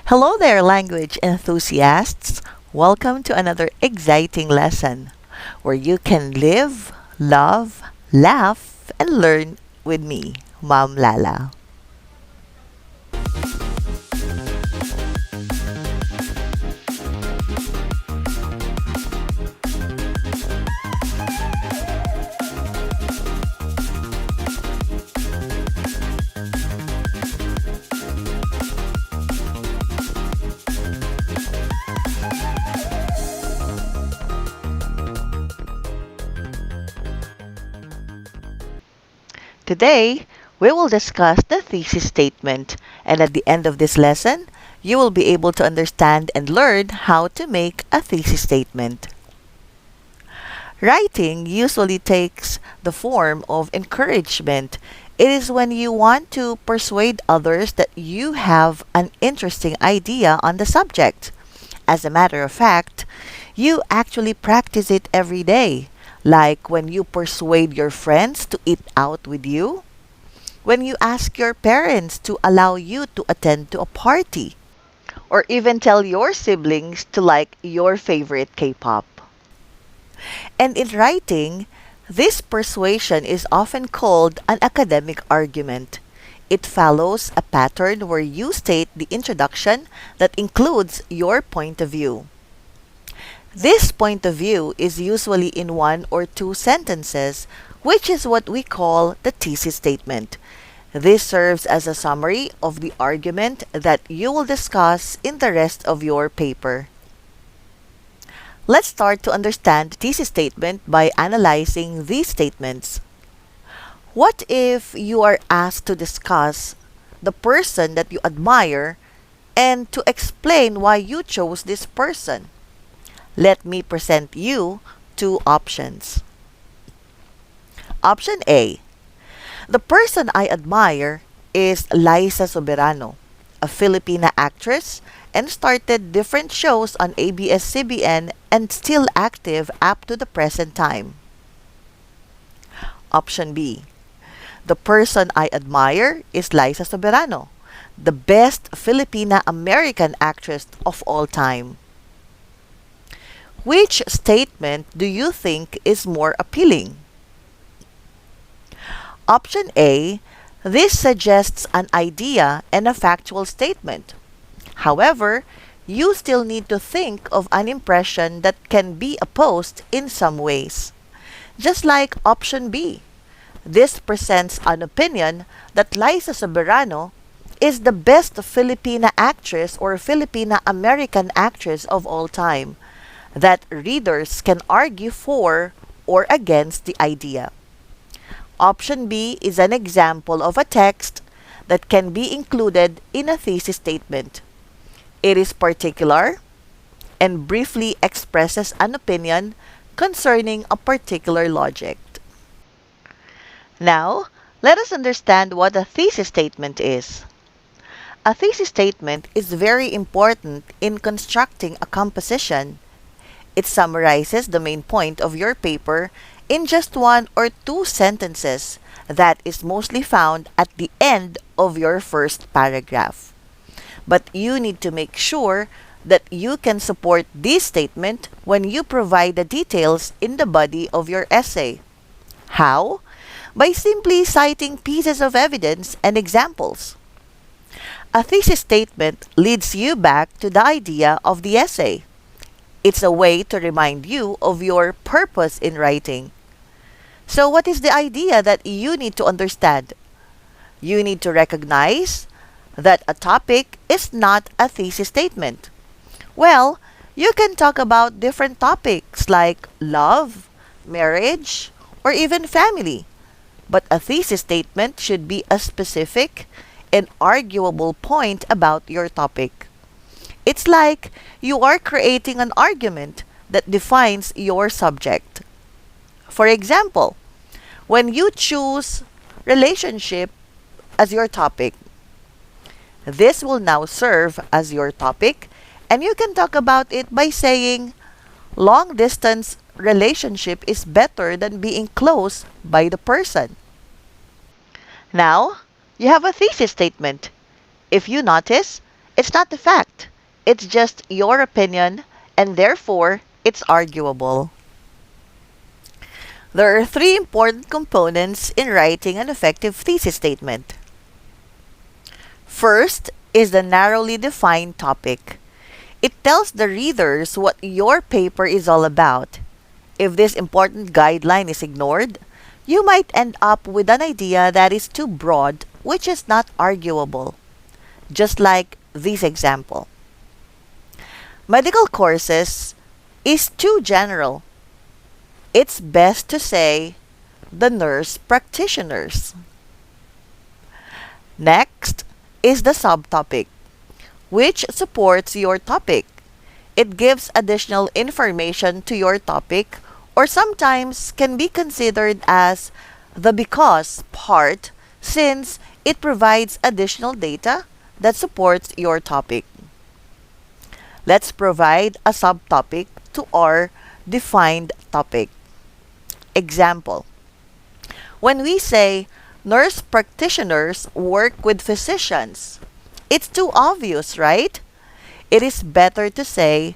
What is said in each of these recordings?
Hello there, language enthusiasts. Welcome to another exciting lesson where you can live, love, laugh, and learn with me, Ma'am Lala. Today, we will discuss the thesis statement, and at the end of this lesson, you will be able to understand and learn how to make a thesis statement. Writing usually takes the form of encouragement. It is when you want to persuade others that you have an interesting idea on the subject. As a matter of fact, you actually practice it every day, like when you persuade your friends to eat out with you, when you ask your parents to allow you to attend to a party, or even tell your siblings to like your favorite K-pop. And in writing, this persuasion is often called an academic argument. It follows a pattern where you state the introduction that includes your point of view. This point of view is usually in one or two sentences, which is what we call the thesis statement. This serves as a summary of the argument that you will discuss in the rest of your paper. Let's start to understand the thesis statement by analyzing these statements. What if you are asked to discuss the person that you admire and to explain why you chose this person? Let me present you two options. Option A. The person I admire is Liza Soberano, a Filipina actress and started different shows on ABS-CBN and still active up to the present time. Option B. The person I admire is Liza Soberano, the best Filipina-American actress of all time. Which statement do you think is more appealing? Option A. This suggests an idea and a factual statement. However, you still need to think of an impression that can be opposed in some ways. Just like option B. This presents an opinion that Liza Soberano is the best Filipina actress or Filipina-American actress of all time, that readers can argue for or against the idea. Option B is an example of a text that can be included in a thesis statement. It is particular and briefly expresses an opinion concerning a particular logic. Now, let us understand what a thesis statement is. A thesis statement is very important in constructing a composition. It summarizes the main point of your paper in just one or two sentences that is mostly found at the end of your first paragraph. But you need to make sure that you can support this statement when you provide the details in the body of your essay. How? By simply citing pieces of evidence and examples. A thesis statement leads you back to the idea of the essay. It's a way to remind you of your purpose in writing. So what is the idea that you need to understand? You need to recognize that a topic is not a thesis statement. Well, you can talk about different topics like love, marriage, or even family. But a thesis statement should be a specific and arguable point about your topic. It's like you are creating an argument that defines your subject. For example, when you choose relationship as your topic, this will now serve as your topic, and you can talk about it by saying, long distance relationship is better than being close by the person. Now, you have a thesis statement. If you notice, It's not the fact. It's just your opinion, and therefore, it's arguable. There are three important components in writing an effective thesis statement. First is the narrowly defined topic. It tells the readers what your paper is all about. If this important guideline is ignored, you might end up with an idea that is too broad, which is not arguable. Just like this example. Medical courses is too general. It's best to say the nurse practitioners. Next is the subtopic, which supports your topic. It gives additional information to your topic or sometimes can be considered as the because part since it provides additional data that supports your topic. Let's provide a subtopic to our defined topic. Example. When we say nurse practitioners work with physicians, it's too obvious, right? It is better to say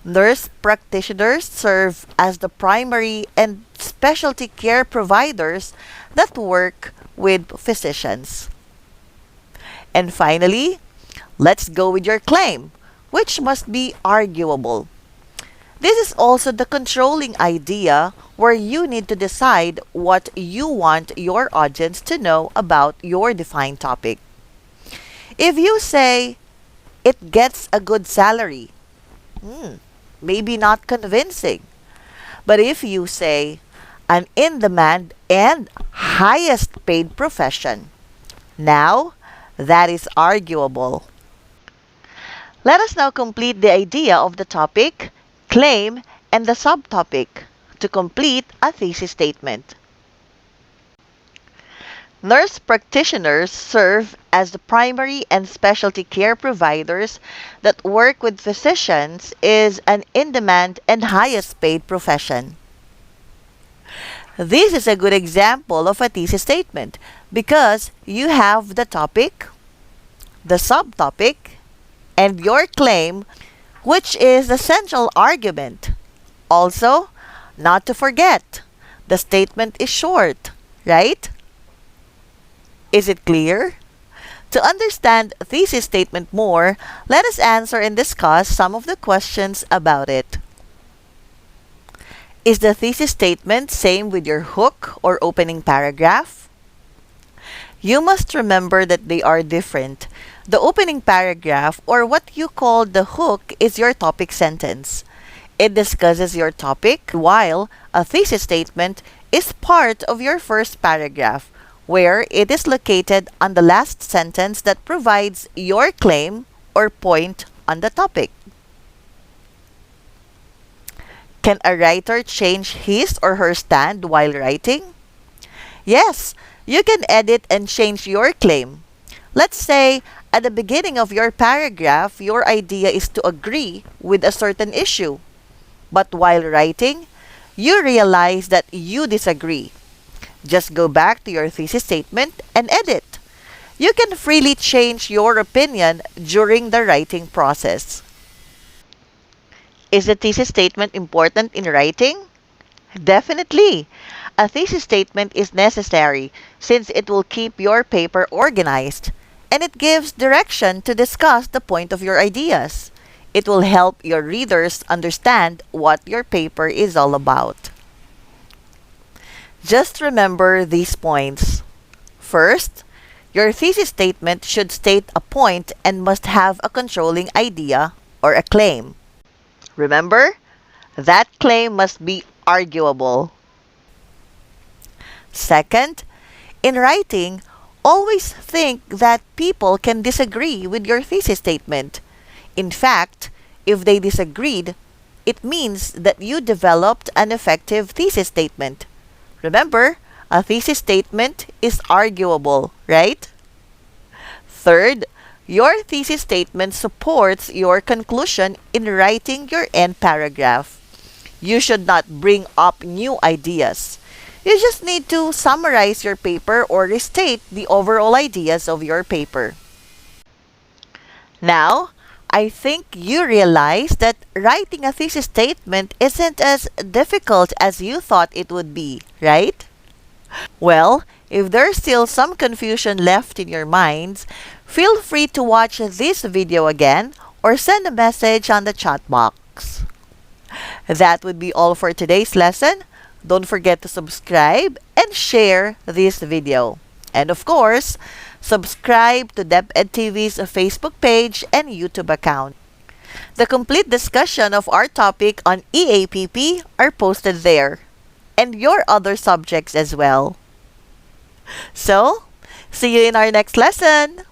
nurse practitioners serve as the primary and specialty care providers that work with physicians. And finally, let's go with your claim, which must be arguable. This is also the controlling idea where you need to decide what you want your audience to know about your defined topic. If you say, it gets a good salary, maybe not convincing. But if you say, an in-demand and highest paid profession, now that is arguable. Let us now complete the idea of the topic, claim, and the subtopic to complete a thesis statement. Nurse practitioners serve as the primary and specialty care providers that work with physicians is an in-demand and highest paid profession. This is a good example of a thesis statement because you have the topic, the subtopic, and your claim, which is the central argument. Also, not to forget, the statement is short, right? Is it clear? To understand thesis statement more, let us answer and discuss some of the questions about it. Is the thesis statement same with your hook or opening paragraph? You must remember that they are different. The opening paragraph, or what you call the hook, is your topic sentence. It discusses your topic, while a thesis statement is part of your first paragraph, where it is located on the last sentence that provides your claim or point on the topic. Can a writer change his or her stand while writing? Yes, you can edit and change your claim. Let's say, at the beginning of your paragraph, your idea is to agree with a certain issue. But while writing, you realize that you disagree. Just go back to your thesis statement and edit. You can freely change your opinion during the writing process. Is the thesis statement important in writing? Definitely. A thesis statement is necessary since it will keep your paper organized and it gives direction to discuss the point of your ideas. It will help your readers understand what your paper is all about. Just remember these points. First, your thesis statement should state a point and must have a controlling idea or a claim. Remember, that claim must be arguable. Second, in writing, always think that people can disagree with your thesis statement. In fact, if they disagreed, it means that you developed an effective thesis statement. Remember, a thesis statement is arguable, right? Third, your thesis statement supports your conclusion in writing your end paragraph. You should not bring up new ideas. You just need to summarize your paper or restate the overall ideas of your paper. Now, I think you realize that writing a thesis statement isn't as difficult as you thought it would be, right? Well, if there's still some confusion left in your minds, feel free to watch this video again or send a message on the chat box. That would be all for today's lesson. Don't forget to subscribe and share this video. And of course, subscribe to DepEd TV's Facebook page and YouTube account. The complete discussion of our topic on EAPP are posted there, and your other subjects as well. So, see you in our next lesson!